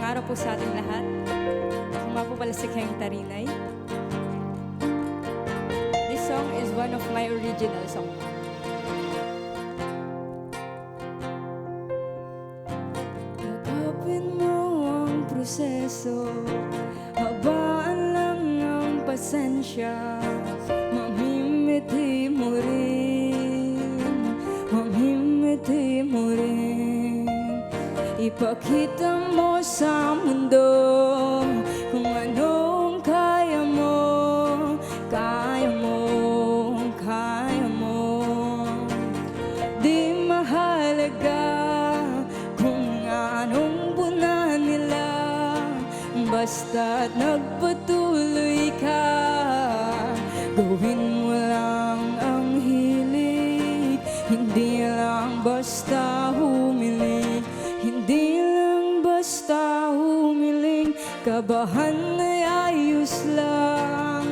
araw po sa ating lahat. Ako nga po pala si Keng Tarinay. This song is one of my original songs. Yakapin mo ang proseso, habaan lang ang pasensya. Mamimiti mo rin, mamimiti mo rin. Ipakita mo sa mundo kung anong kaya mo, kaya mo, kaya mo. Di mahalaga kung anong bunan nila, basta't nagpatuloy ka. Gawin mo lang ang hilig, hindi lang basta humiling. Hindi lang basta humiling, kabahan ay ayos lang,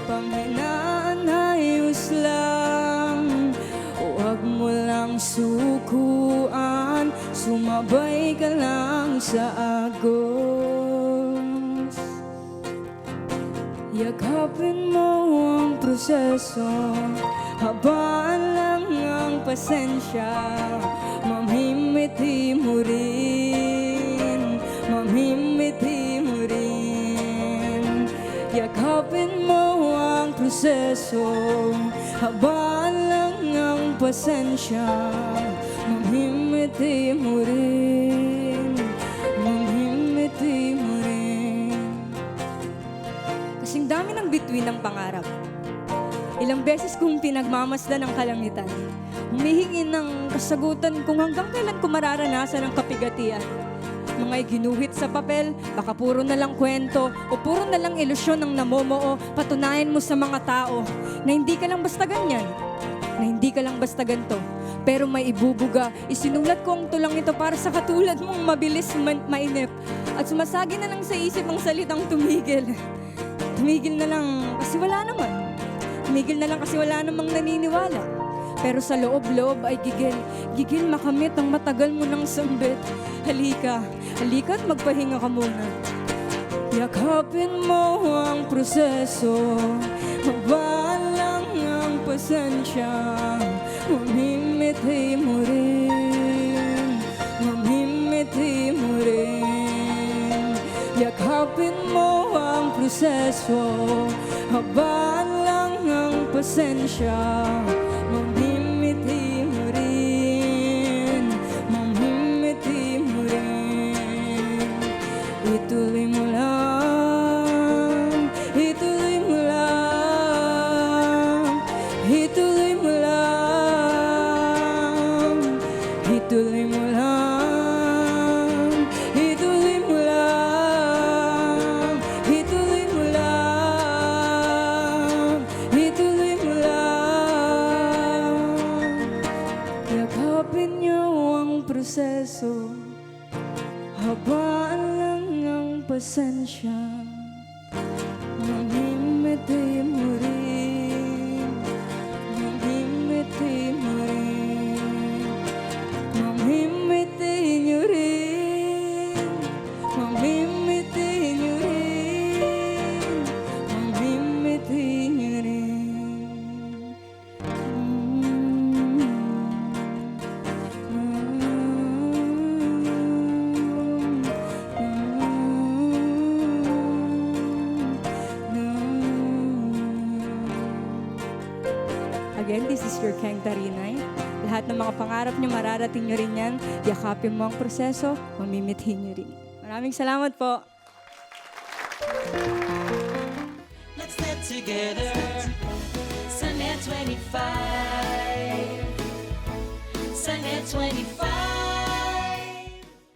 panghinaan ayos lang. Huwag mo lang sukuan, sumabay ka lang sa agos. Yakapin mo ang proseso, habaan lang ang pasensya. Mamimiti mo rin, mamimiti mo rin. Yakapin mo ang proseso, habaan lang ang pasensya. Mamimiti mo rin, mamimiti mo rin. Kasing dami ng bituin ng pangarap. Ilang beses kong pinagmamasdan ng kalangitan, humihingi ng kasagutan kung hanggang kailan ko mararanasan ang kapigatian. Mga ginuhit sa papel, baka puro na lang kwento o puro na lang ilusyon ng namumuo. Patunayan mo sa mga tao na hindi ka lang basta ganyan, na hindi ka lang basta ganto. Pero may ibubuga, isinulat ko ang tulang ito para sa katulad mong mabilis mainip. At sumasagi na lang sa isip ang salitang tumigil. Tumigil na lang kasi wala naman. Tumigil na lang kasi wala namang naniniwala. Pero sa loob-loob ay gigil. Gigil makamit ang matagal mo ng sambit. Halika, halika at magpahinga ka muna. Yakapin mo ang proseso, habaan lang ang pasensya. Mamimiti mo rin, mamimiti mo rin. Yakapin mo ang proseso, habaan lang ang pasensya. Mamimiti mo rin, mamimiti mo rin. Ituloy mo lang, ituloy mo lang, ituloy mo lang, ituloy mo lang, ituloy mo lang, ituloy mo lang, ituloy mo lang. Yakapin niyo ang proseso, habaan lang ang pasensya. Mamimiti mo rin, mamimiti mo rin, mamimiti niyo rin, mamimiti niyo rin, mamimiti niyo rin. Again, this is your Keng Tarinay. Lahat ng mga pangarap nyo, mararating nyo rin yan. Yakapin mo ang proseso, mamimithi nyo rin. Maraming salamat po. Let's get together. Sunday 25. Sunday 25.